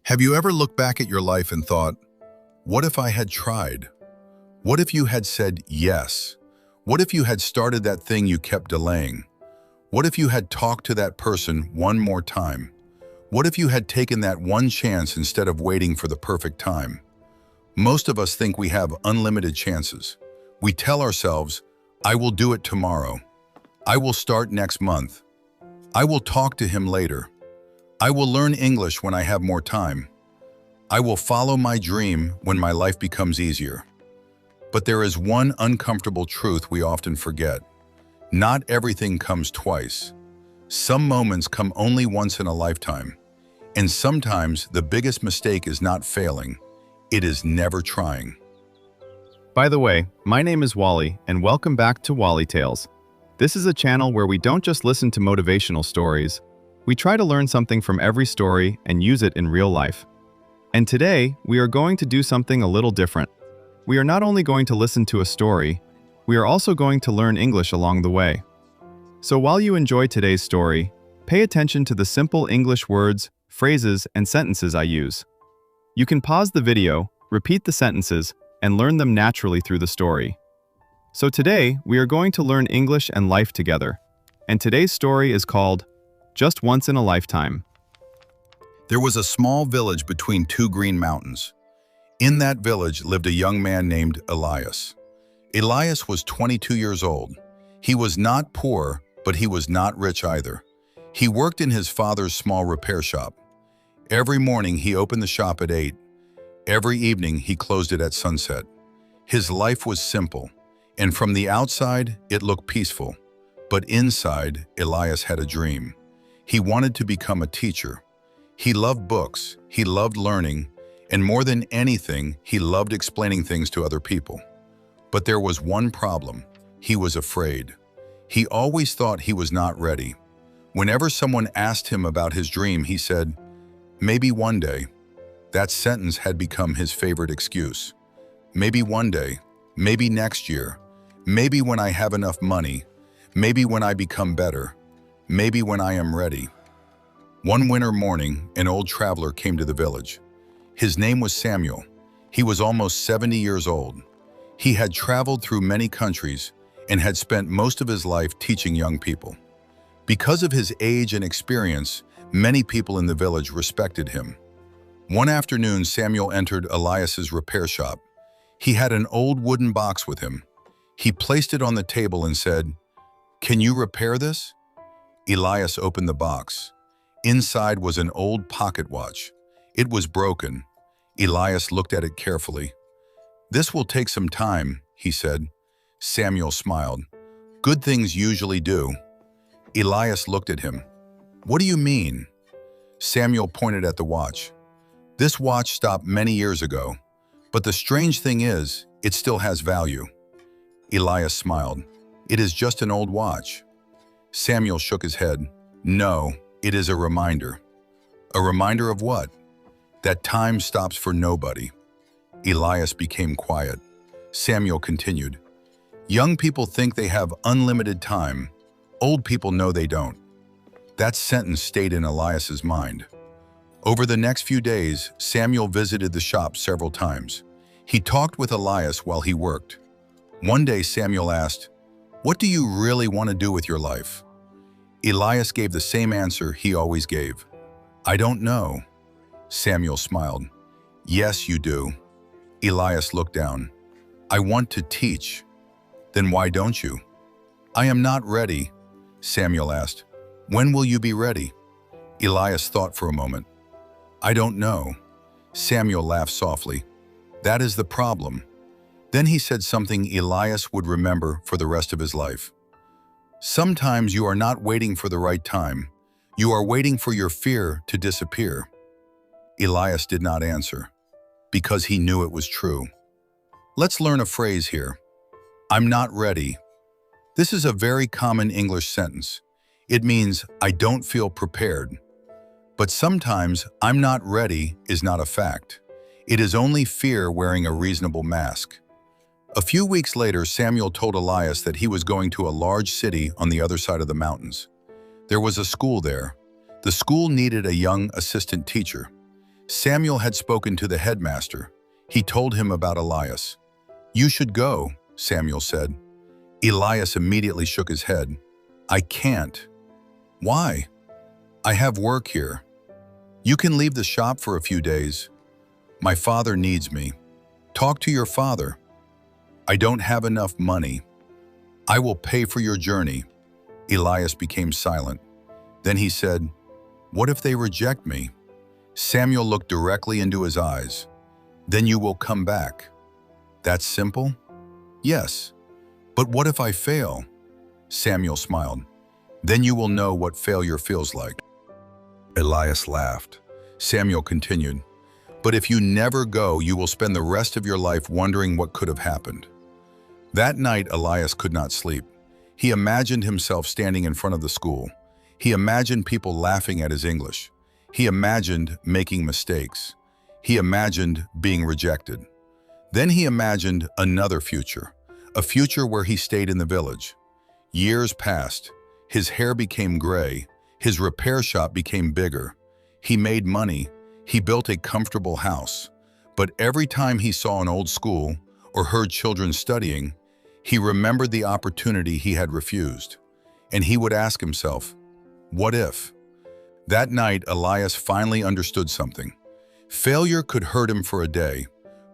Have you ever looked back at your life and thought, what if I had tried? What if you had said yes? What if you had started that thing you kept delaying? What if you had talked to that person one more time? What if you had taken that one chance instead of waiting for the perfect time? Most of us think we have unlimited chances. We tell ourselves, I will do it tomorrow. I will start next month. I will talk to him later. I will learn English when I have more time. I will follow my dream when my life becomes easier. But there is one uncomfortable truth we often forget. Not everything comes twice. Some moments come only once in a lifetime. And sometimes the biggest mistake is not failing. It is never trying. By the way, my name is Wally, and welcome back to Wali Tales. This is a channel where we don't just listen to motivational stories. We try to learn something from every story and use it in real life. And today, we are going to do something a little different. We are not only going to listen to a story, we are also going to learn English along the way. So while you enjoy today's story, pay attention to the simple English words, phrases, and sentences I use. You can pause the video, repeat the sentences, and learn them naturally through the story. So today, we are going to learn English and life together. And today's story is called Just Once in a Lifetime. There was a small village between two green mountains. In that village lived a young man named Elias. Elias was 22 years old. He was not poor, but he was not rich either. He worked in his father's small repair shop. Every morning he opened the shop at 8. Every evening he closed it at sunset. His life was simple, and from the outside it looked peaceful. But inside, Elias had a dream. He wanted to become a teacher. He loved books, he loved learning, and more than anything, he loved explaining things to other people. But there was one problem. He was afraid. He always thought he was not ready. Whenever someone asked him about his dream, he said, "Maybe one day." That sentence had become his favorite excuse. Maybe one day, maybe next year, maybe when I have enough money, maybe when I become better, maybe when I am ready. One winter morning, an old traveler came to the village. His name was Samuel. He was almost 70 years old. He had traveled through many countries and had spent most of his life teaching young people. Because of his age and experience, many people in the village respected him. One afternoon, Samuel entered Elias's repair shop. He had an old wooden box with him. He placed it on the table and said, "Can you repair this?" Elias opened the box. Inside was an old pocket watch. It was broken. Elias looked at it carefully. "This will take some time," he said. Samuel smiled. "Good things usually do." Elias looked at him. "What do you mean?" Samuel pointed at the watch. "This watch stopped many years ago, but the strange thing is, it still has value." Elias smiled. "It is just an old watch." Samuel shook his head. "No, it is a reminder." "A reminder of what?" "That time stops for nobody." Elias became quiet. Samuel continued. "Young people think they have unlimited time. Old people know they don't." That sentence stayed in Elias's mind. Over the next few days, Samuel visited the shop several times. He talked with Elias while he worked. One day Samuel asked, "What do you really want to do with your life?" Elias gave the same answer he always gave. "I don't know." Samuel smiled. "Yes, you do." Elias looked down. "I want to teach." "Then why don't you?" "I am not ready." Samuel asked, "When will you be ready?" Elias thought for a moment. "I don't know." Samuel laughed softly. "That is the problem." Then he said something Elias would remember for the rest of his life. "Sometimes you are not waiting for the right time. You are waiting for your fear to disappear." Elias did not answer, because he knew it was true. Let's learn a phrase here. I'm not ready. This is a very common English sentence. It means I don't feel prepared. But sometimes I'm not ready is not a fact. It is only fear wearing a reasonable mask. A few weeks later, Samuel told Elias that he was going to a large city on the other side of the mountains. There was a school there. The school needed a young assistant teacher. Samuel had spoken to the headmaster. He told him about Elias. "You should go," Samuel said. Elias immediately shook his head. "I can't." "Why?" "I have work here." "You can leave the shop for a few days." "My father needs me." "Talk to your father." "I don't have enough money." "I will pay for your journey." Elias became silent. Then he said, "What if they reject me?" Samuel looked directly into his eyes. "Then you will come back." "That's simple?" "Yes." "But what if I fail?" Samuel smiled. "Then you will know what failure feels like." Elias laughed. Samuel continued, "But if you never go, you will spend the rest of your life wondering what could have happened." That night, Elias could not sleep. He imagined himself standing in front of the school. He imagined people laughing at his English. He imagined making mistakes. He imagined being rejected. Then he imagined another future, a future where he stayed in the village. Years passed. His hair became gray. His repair shop became bigger. He made money. He built a comfortable house. But every time he saw an old school or heard children studying, he remembered the opportunity he had refused. And he would ask himself, what if? That night, Elias finally understood something. Failure could hurt him for a day,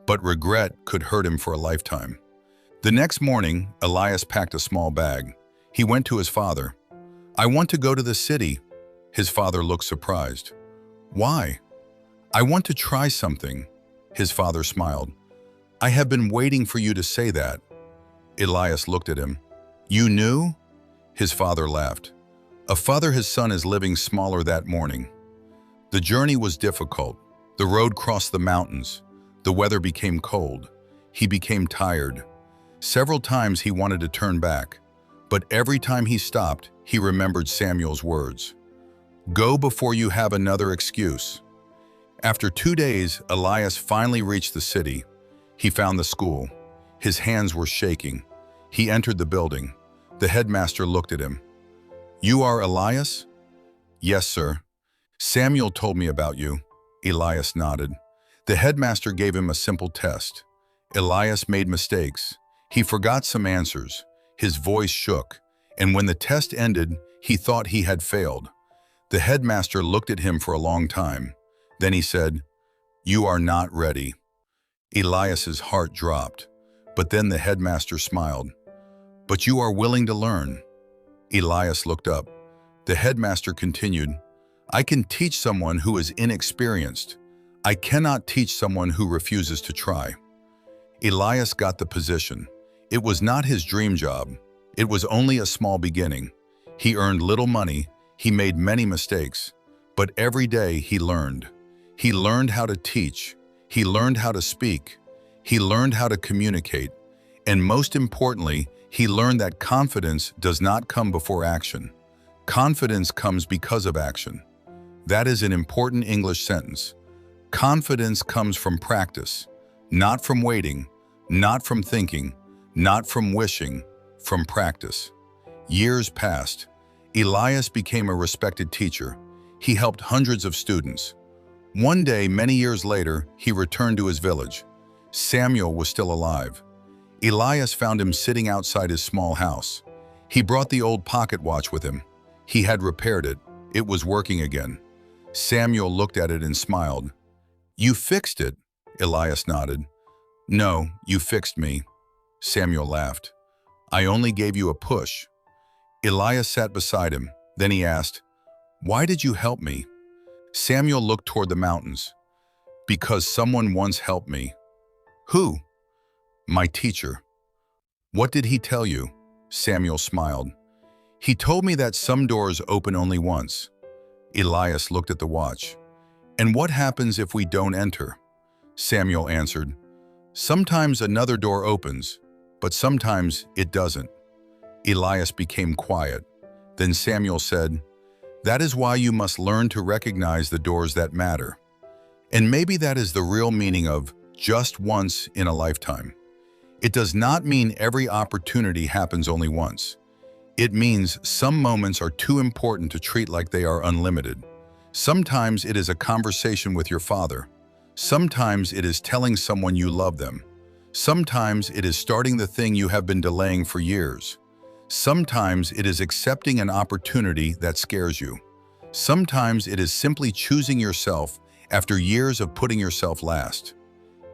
but regret could hurt him for a lifetime. The next morning, Elias packed a small bag. He went to his father. "I want to go to the city." His father looked surprised. "Why?" "I want to try something." His father smiled. "I have been waiting for you to say that." Elias looked at him. "You knew?" His father laughed. A father his son is living smaller that morning. The journey was difficult. The road crossed the mountains. The weather became cold. He became tired. Several times he wanted to turn back, but every time he stopped, he remembered Samuel's words. "Go before you have another excuse." After 2 days, Elias finally reached the city. He found the school. His hands were shaking. He entered the building. The headmaster looked at him. "You are Elias?" "Yes, sir. Samuel told me about you." Elias nodded. The headmaster gave him a simple test. Elias made mistakes. He forgot some answers. His voice shook, and when the test ended, he thought he had failed. The headmaster looked at him for a long time. Then he said, "You are not ready." Elias's heart dropped, but then the headmaster smiled. "But you are willing to learn." Elias looked up. The headmaster continued, "I can teach someone who is inexperienced. I cannot teach someone who refuses to try." Elias got the position. It was not his dream job. It was only a small beginning. He earned little money. He made many mistakes. But every day he learned. He learned how to teach. He learned how to speak. He learned how to communicate. And most importantly, he learned that confidence does not come before action. Confidence comes because of action. That is an important English sentence. Confidence comes from practice, not from waiting, not from thinking, not from wishing, from practice. Years passed. Elias became a respected teacher. He helped hundreds of students. One day, many years later, he returned to his village. Samuel was still alive. Elias found him sitting outside his small house. He brought the old pocket watch with him. He had repaired it. It was working again. Samuel looked at it and smiled. "You fixed it," Elias nodded. "No, you fixed me." Samuel laughed. "I only gave you a push." Elias sat beside him. Then he asked, "Why did you help me?" Samuel looked toward the mountains. "Because someone once helped me." "Who?" "My teacher." "What did he tell you?" Samuel smiled. "He told me that some doors open only once." Elias looked at the watch. "And what happens if we don't enter?" Samuel answered, "Sometimes another door opens, but sometimes it doesn't." Elias became quiet. Then Samuel said, "That is why you must learn to recognize the doors that matter." And maybe that is the real meaning of just once in a lifetime. It does not mean every opportunity happens only once. It means some moments are too important to treat like they are unlimited. Sometimes it is a conversation with your father. Sometimes it is telling someone you love them. Sometimes it is starting the thing you have been delaying for years. Sometimes it is accepting an opportunity that scares you. Sometimes it is simply choosing yourself after years of putting yourself last.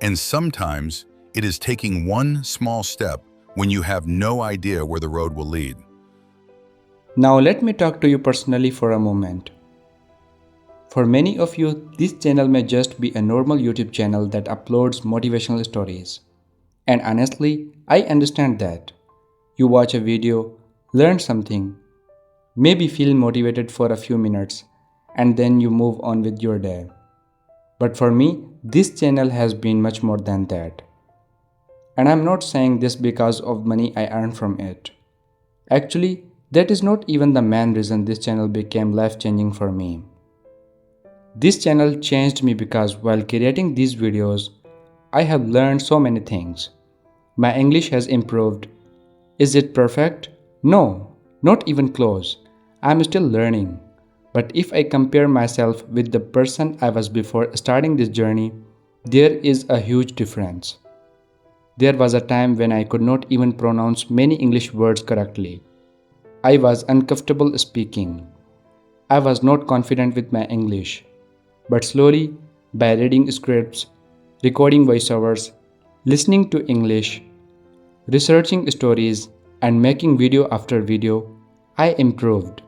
And sometimes it is taking one small step when you have no idea where the road will lead. Now let me talk to you personally for a moment. For many of you, this channel may just be a normal YouTube channel that uploads motivational stories. And honestly, I understand that. You watch a video, learn something, maybe feel motivated for a few minutes, and then you move on with your day. But for me, this channel has been much more than that. And I'm not saying this because of money I earn from it. Actually, that is not even the main reason this channel became life-changing for me. This channel changed me because while creating these videos, I have learned so many things. My English has improved. Is it perfect? No, not even close. I'm still learning. But if I compare myself with the person I was before starting this journey, there is a huge difference. There was a time when I could not even pronounce many English words correctly. I was uncomfortable speaking. I was not confident with my English. But slowly, by reading scripts, recording voiceovers, listening to English, researching stories, and making video after video, I improved.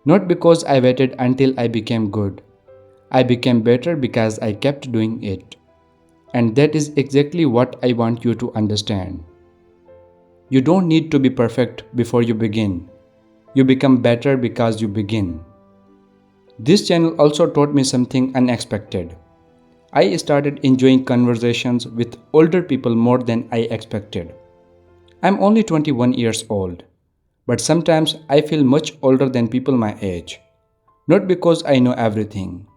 Not because I waited until I became good. I became better because I kept doing it. And that is exactly what I want you to understand. You don't need to be perfect before you begin. You become better because you begin. This channel also taught me something unexpected. I started enjoying conversations with older people more than I expected. I'm only 21 years old, but sometimes I feel much older than people my age. Not because I know everything.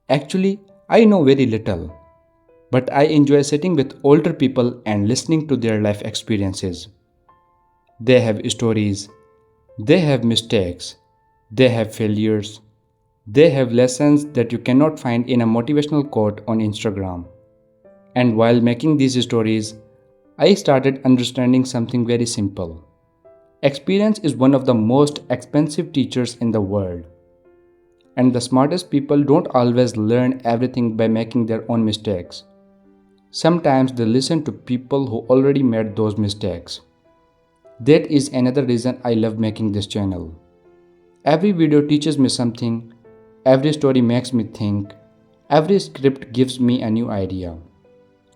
Actually, I know very little. But I enjoy sitting with older people and listening to their life experiences. They have stories, they have mistakes, they have failures, they have lessons that you cannot find in a motivational quote on Instagram. And while making these stories, I started understanding something very simple. Experience is one of the most expensive teachers in the world. And the smartest people don't always learn everything by making their own mistakes. Sometimes they listen to people who already made those mistakes. That is another reason I love making this channel. Every video teaches me something, every story makes me think, every script gives me a new idea.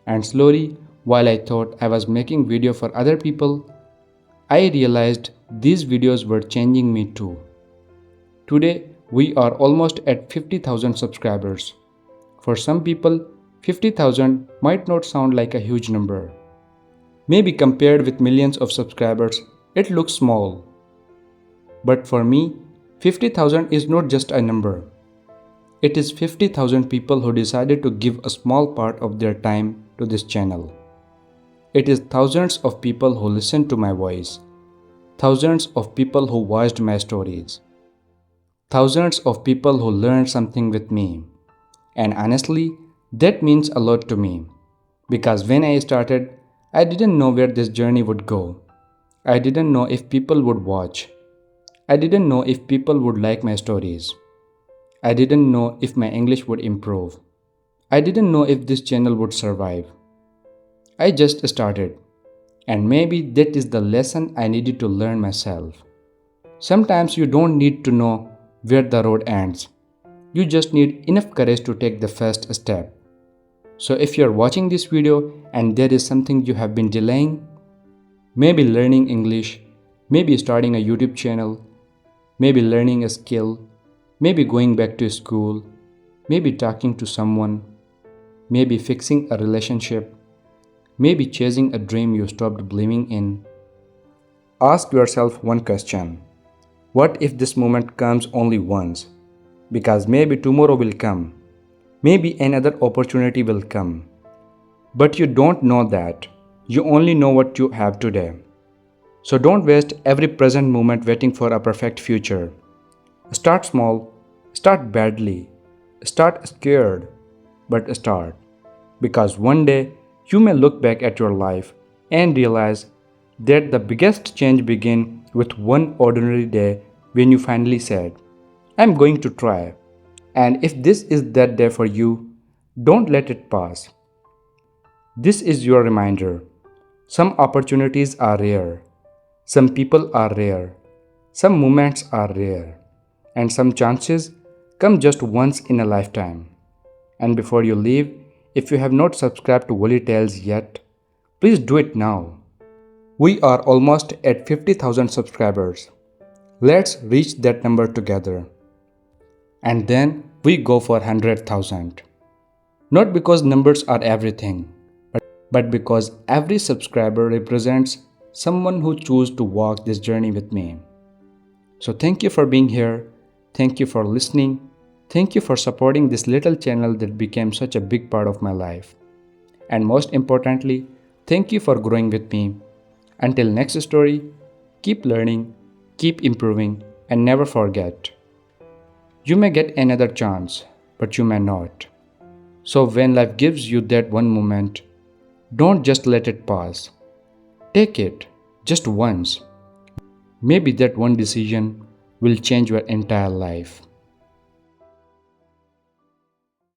And slowly, while I thought I was making video for other people, I realized these videos were changing me too. Today, we are almost at 50,000 subscribers. For some people, 50,000 might not sound like a huge number. Maybe compared with millions of subscribers, it looks small. But for me, 50,000 is not just a number. It is 50,000 people who decided to give a small part of their time to this channel. It is thousands of people who listened to my voice. Thousands of people who watched my stories. Thousands of people who learned something with me. And honestly, that means a lot to me. Because when I started, I didn't know where this journey would go. I didn't know if people would watch. I didn't know if people would like my stories. I didn't know if my English would improve. I didn't know if this channel would survive. I just started. And maybe that is the lesson I needed to learn myself. Sometimes you don't need to know where the road ends. You just need enough courage to take the first step. So if you're watching this video and there is something you have been delaying, maybe learning English, maybe starting a YouTube channel, maybe learning a skill, maybe going back to school, maybe talking to someone, maybe fixing a relationship, maybe chasing a dream you stopped believing in, ask yourself one question. What if this moment comes only once? Because maybe tomorrow will come. Maybe another opportunity will come. But you don't know that. You only know what you have today. So don't waste every present moment waiting for a perfect future. Start small, start badly, Start scared, but start. Because one day you may look back at your life and realize that the biggest change began with one ordinary day when you finally said, I'm going to try. And if this is that day for you, don't let it pass. This is your reminder. Some opportunities are rare, some people are rare, some moments are rare, and some chances come just once in a lifetime. And before you leave, if you have not subscribed to Wali Tales yet, please do it now. We are almost at 50,000 subscribers. Let's reach that number together. And then we go for 100,000. Not because numbers are everything, but because every subscriber represents someone who chose to walk this journey with me. So thank you for being here. Thank you for listening. Thank you for supporting this little channel that became such a big part of my life. And most importantly, thank you for growing with me. Until next story, keep learning, keep improving, and never forget. You may get another chance, but you may not. So when life gives you that one moment, don't just let it pass. Take it, just once. Maybe that one decision will change your entire life.